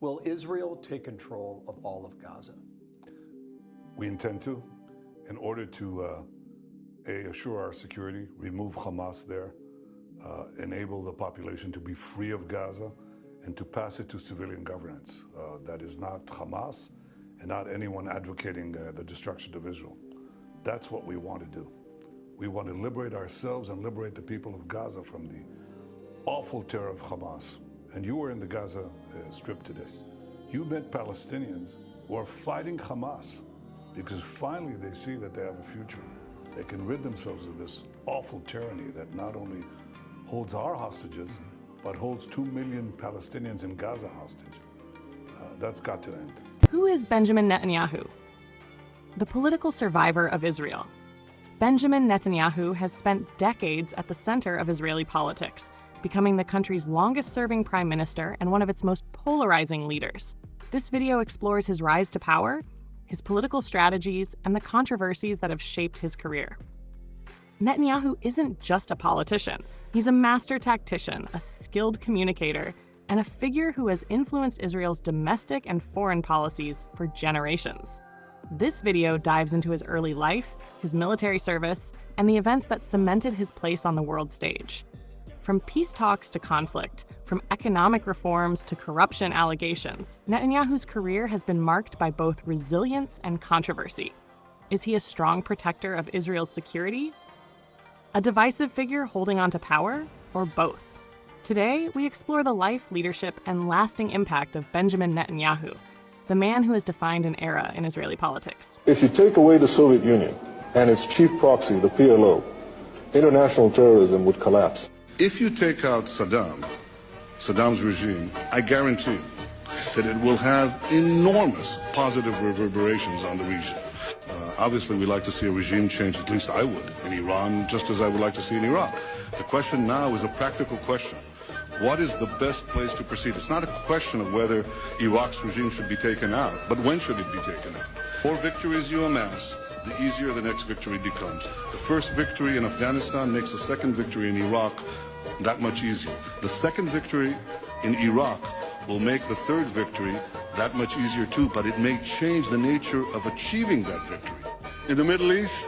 Will Israel take control of all of Gaza? We intend to, in order to assure our security, remove Hamas there, enable the population to be free of Gaza, and to pass it to civilian governance. That is not Hamas and not anyone advocating the destruction of Israel. That's what we want to do. We want to liberate ourselves and liberate the people of Gaza from the awful terror of Hamas. And you were in the Gaza Strip today. You met Palestinians who are fighting Hamas because finally they see that they have a future. They can rid themselves of this awful tyranny that not only holds our hostages, but holds 2 million Palestinians in Gaza hostage. That's got to end. Who is Benjamin Netanyahu? The political survivor of Israel. Benjamin Netanyahu has spent decades at the center of Israeli politics, becoming the country's longest-serving prime minister and one of its most polarizing leaders. This video explores his rise to power, his political strategies, and the controversies that have shaped his career. Netanyahu isn't just a politician. He's a master tactician, a skilled communicator, and a figure who has influenced Israel's domestic and foreign policies for generations. This video dives into his early life, his military service, and the events that cemented his place on the world stage. From peace talks to conflict, from economic reforms to corruption allegations, Netanyahu's career has been marked by both resilience and controversy. Is he a strong protector of Israel's security? A divisive figure holding on to power? Or both? Today, we explore the life, leadership, and lasting impact of Benjamin Netanyahu, the man who has defined an era in Israeli politics. If you take away the Soviet Union and its chief proxy, the PLO, international terrorism would collapse. If you take out Saddam's regime, I guarantee that it will have enormous positive reverberations on the region. Obviously, we like to see a regime change, at least I would, in Iran, just as I would like to see in Iraq. The question now is a practical question. What is the best place to proceed? It's not a question of whether Iraq's regime should be taken out, but when should it be taken out? The more victories you amass, the easier the next victory becomes. The first victory in Afghanistan makes the second victory in Iraq that much easier. The second victory in Iraq will make the third victory that much easier too, but it may change the nature of achieving that victory. In the Middle East,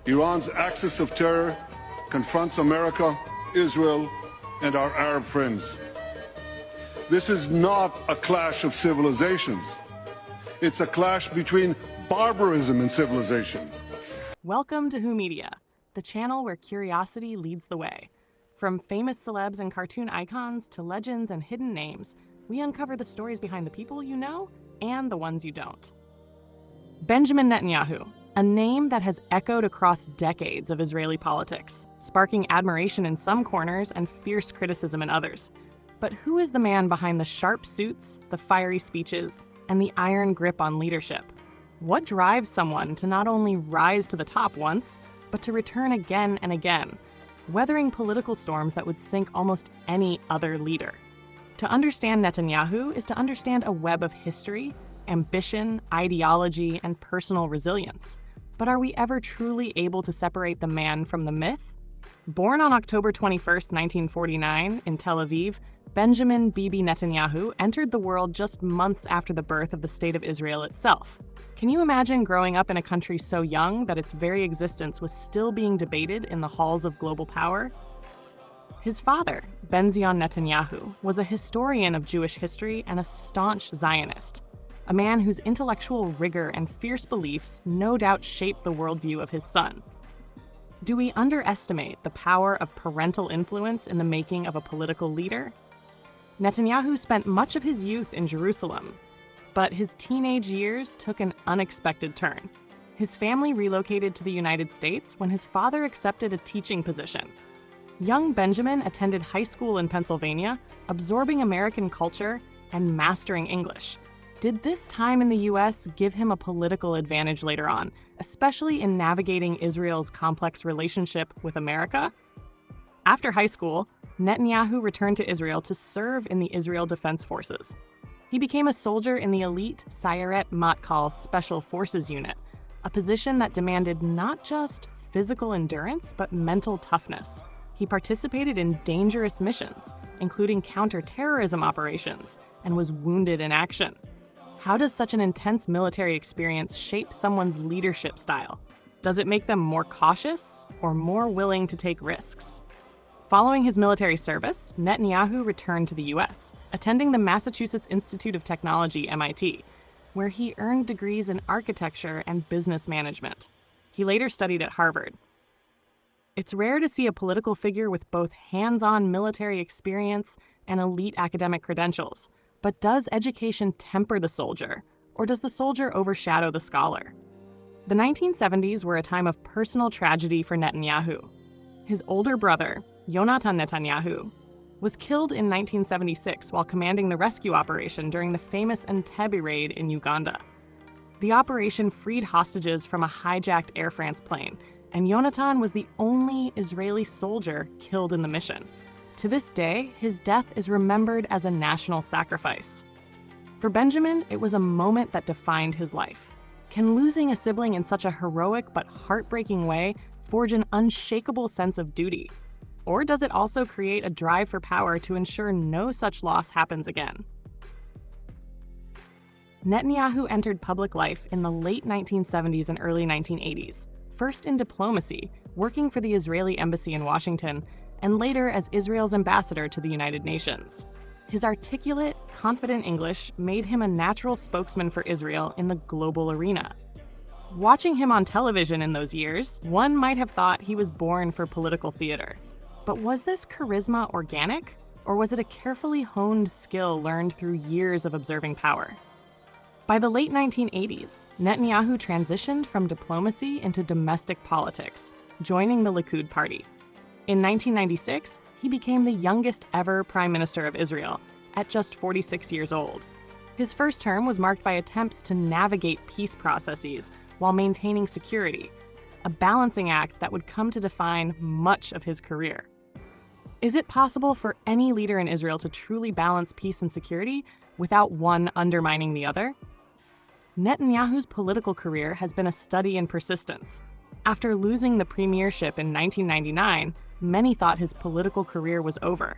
Iran's axis of terror confronts America, Israel, and our Arab friends. This is not a clash of civilizations. It's a clash between barbarism and civilization. Welcome to Who Media, the channel where curiosity leads the way. From famous celebs and cartoon icons to legends and hidden names, we uncover the stories behind the people you know and the ones you don't. Benjamin Netanyahu, a name that has echoed across decades of Israeli politics, sparking admiration in some corners and fierce criticism in others. But who is the man behind the sharp suits, the fiery speeches, and the iron grip on leadership? What drives someone to not only rise to the top once, but to return again and again, weathering political storms that would sink almost any other leader? To understand Netanyahu is to understand a web of history, ambition, ideology, and personal resilience. But are we ever truly able to separate the man from the myth? Born on October 21, 1949, in Tel Aviv, Benjamin Bibi Netanyahu entered the world just months after the birth of the State of Israel itself. Can you imagine growing up in a country so young that its very existence was still being debated in the halls of global power? His father, Benzion Netanyahu, was a historian of Jewish history and a staunch Zionist, a man whose intellectual rigor and fierce beliefs no doubt shaped the worldview of his son. Do we underestimate the power of parental influence in the making of a political leader? Netanyahu spent much of his youth in Jerusalem, but his teenage years took an unexpected turn. His family relocated to the United States when his father accepted a teaching position. Young Benjamin attended high school in Pennsylvania, absorbing American culture and mastering English. Did this time in the US give him a political advantage later on, especially in navigating Israel's complex relationship with America? After high school, Netanyahu returned to Israel to serve in the Israel Defense Forces. He became a soldier in the elite Sayeret Matkal Special Forces Unit, a position that demanded not just physical endurance, but mental toughness. He participated in dangerous missions, including counter-terrorism operations, and was wounded in action. How does such an intense military experience shape someone's leadership style? Does it make them more cautious or more willing to take risks? Following his military service, Netanyahu returned to the US, attending the Massachusetts Institute of Technology, MIT, where he earned degrees in architecture and business management. He later studied at Harvard. It's rare to see a political figure with both hands-on military experience and elite academic credentials. But does education temper the soldier, or does the soldier overshadow the scholar? The 1970s were a time of personal tragedy for Netanyahu. His older brother, Yonatan Netanyahu, was killed in 1976 while commanding the rescue operation during the famous Entebbe raid in Uganda. The operation freed hostages from a hijacked Air France plane, and Yonatan was the only Israeli soldier killed in the mission. To this day, his death is remembered as a national sacrifice. For Benjamin, it was a moment that defined his life. Can losing a sibling in such a heroic but heartbreaking way forge an unshakable sense of duty? Or does it also create a drive for power to ensure no such loss happens again? Netanyahu entered public life in the late 1970s and early 1980s, first in diplomacy, working for the Israeli embassy in Washington, and later as Israel's ambassador to the United Nations. His articulate, confident English made him a natural spokesman for Israel in the global arena. Watching him on television in those years, one might have thought he was born for political theater. But was this charisma organic, or was it a carefully honed skill learned through years of observing power? By the late 1980s, Netanyahu transitioned from diplomacy into domestic politics, joining the Likud party. In 1996, he became the youngest ever Prime Minister of Israel, at just 46 years old. His first term was marked by attempts to navigate peace processes while maintaining security, a balancing act that would come to define much of his career. Is it possible for any leader in Israel to truly balance peace and security without one undermining the other? Netanyahu's political career has been a study in persistence. After losing the premiership in 1999, many thought his political career was over.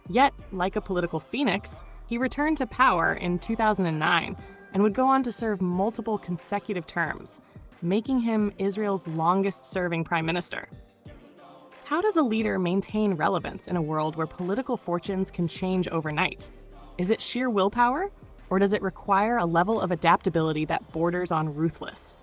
Yet, like a political phoenix, he returned to power in 2009 and would go on to serve multiple consecutive terms, making him Israel's longest-serving prime minister. How does a leader maintain relevance in a world where political fortunes can change overnight? Is it sheer willpower, or does it require a level of adaptability that borders on ruthless?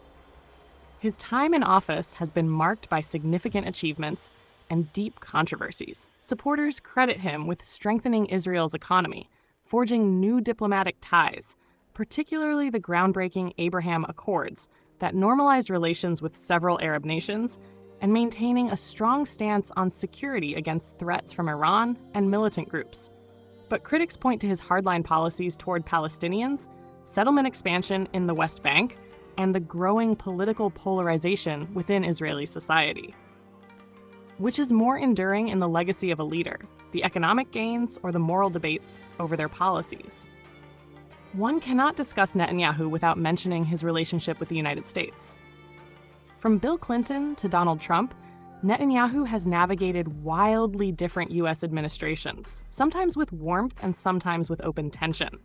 His time in office has been marked by significant achievements and deep controversies. Supporters credit him with strengthening Israel's economy, forging new diplomatic ties, particularly the groundbreaking Abraham Accords that normalized relations with several Arab nations, and maintaining a strong stance on security against threats from Iran and militant groups. But critics point to his hardline policies toward Palestinians, settlement expansion in the West Bank, and the growing political polarization within Israeli society. Which is more enduring in the legacy of a leader, the economic gains or the moral debates over their policies? One cannot discuss Netanyahu without mentioning his relationship with the United States. From Bill Clinton to Donald Trump, Netanyahu has navigated wildly different U.S. administrations, sometimes with warmth and sometimes with open tension.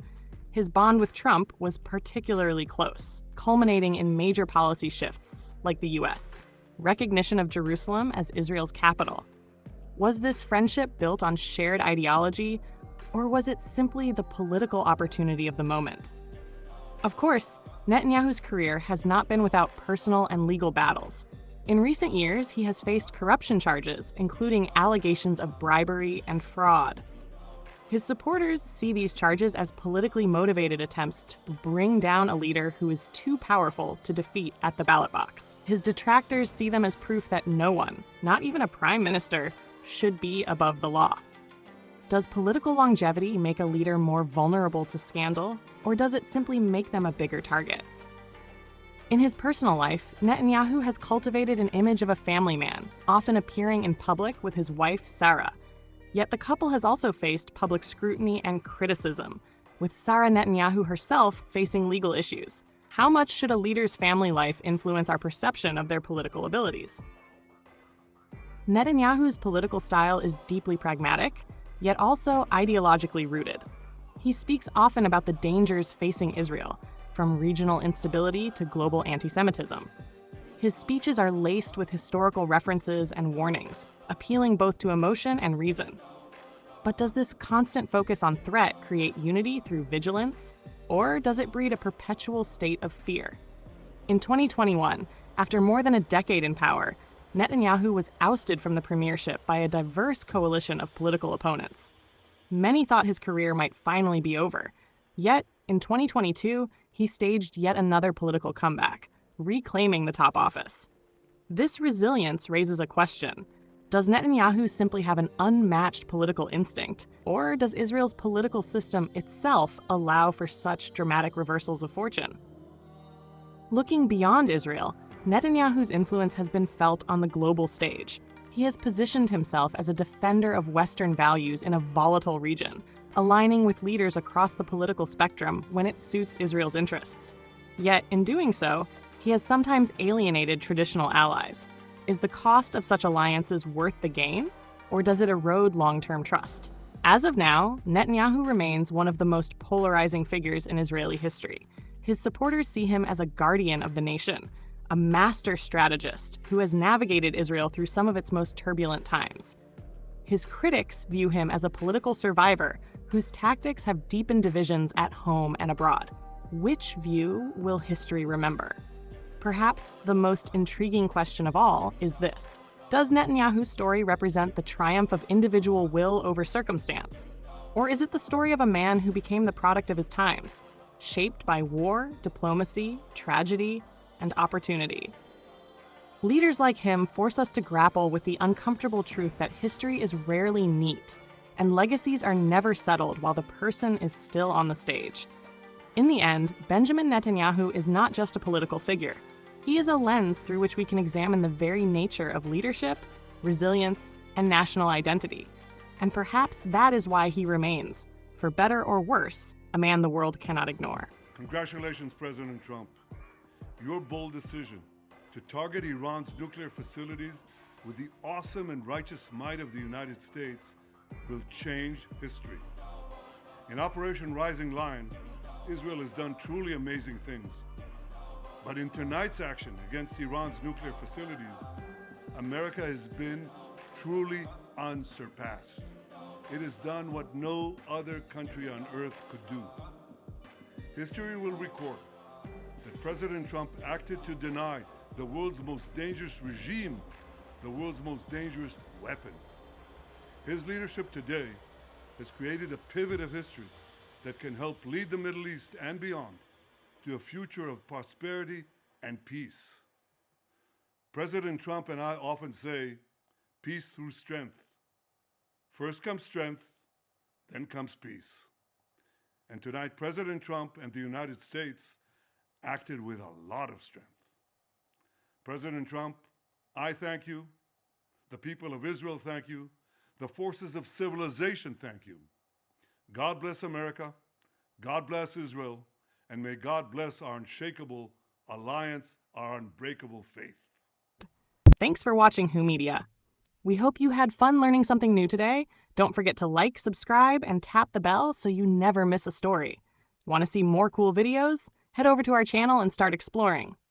His bond with Trump was particularly close, culminating in major policy shifts, like the U.S., recognition of Jerusalem as Israel's capital. Was this friendship built on shared ideology, or was it simply the political opportunity of the moment? Of course, Netanyahu's career has not been without personal and legal battles. In recent years, he has faced corruption charges, including allegations of bribery and fraud. His supporters see these charges as politically motivated attempts to bring down a leader who is too powerful to defeat at the ballot box. His detractors see them as proof that no one, not even a prime minister, should be above the law. Does political longevity make a leader more vulnerable to scandal, or does it simply make them a bigger target? In his personal life, Netanyahu has cultivated an image of a family man, often appearing in public with his wife, Sarah. Yet the couple has also faced public scrutiny and criticism, with Sarah Netanyahu herself facing legal issues. How much should a leader's family life influence our perception of their political abilities? Netanyahu's political style is deeply pragmatic, yet also ideologically rooted. He speaks often about the dangers facing Israel, from regional instability to global anti-Semitism. His speeches are laced with historical references and warnings, appealing both to emotion and reason. But does this constant focus on threat create unity through vigilance, or does it breed a perpetual state of fear? In 2021, after more than a decade in power, Netanyahu was ousted from the premiership by a diverse coalition of political opponents. Many thought his career might finally be over. Yet, in 2022, he staged yet another political comeback, reclaiming the top office. This resilience raises a question. Does Netanyahu simply have an unmatched political instinct, or does Israel's political system itself allow for such dramatic reversals of fortune? Looking beyond Israel, Netanyahu's influence has been felt on the global stage. He has positioned himself as a defender of Western values in a volatile region, aligning with leaders across the political spectrum when it suits Israel's interests. Yet, in doing so, he has sometimes alienated traditional allies. Is the cost of such alliances worth the gain, or does it erode long-term trust? As of now, Netanyahu remains one of the most polarizing figures in Israeli history. His supporters see him as a guardian of the nation, a master strategist who has navigated Israel through some of its most turbulent times. His critics view him as a political survivor whose tactics have deepened divisions at home and abroad. Which view will history remember? Perhaps the most intriguing question of all is this: does Netanyahu's story represent the triumph of individual will over circumstance? Or is it the story of a man who became the product of his times, shaped by war, diplomacy, tragedy, and opportunity? Leaders like him force us to grapple with the uncomfortable truth that history is rarely neat, and legacies are never settled while the person is still on the stage. In the end, Benjamin Netanyahu is not just a political figure. He is a lens through which we can examine the very nature of leadership, resilience, and national identity. And perhaps that is why he remains, for better or worse, a man the world cannot ignore. Congratulations, President Trump. Your bold decision to target Iran's nuclear facilities with the awesome and righteous might of the United States will change history. In Operation Rising Lion, Israel has done truly amazing things. But in tonight's action against Iran's nuclear facilities, America has been truly unsurpassed. It has done what no other country on earth could do. History will record that President Trump acted to deny the world's most dangerous regime the world's most dangerous weapons. His leadership today has created a pivot of history that can help lead the Middle East and beyond to a future of prosperity and peace. President Trump and I often say, peace through strength. First comes strength, then comes peace. And tonight, President Trump and the United States acted with a lot of strength. President Trump, I thank you. The people of Israel thank you. The forces of civilization thank you. God bless America. God bless Israel. And may God bless our unshakable alliance, our unbreakable faith. Thanks for watching Who Media. We hope you had fun learning something new today. Don't forget to like, subscribe, and tap the bell so you never miss a story. Want to see more cool videos? Head over to our channel and start exploring.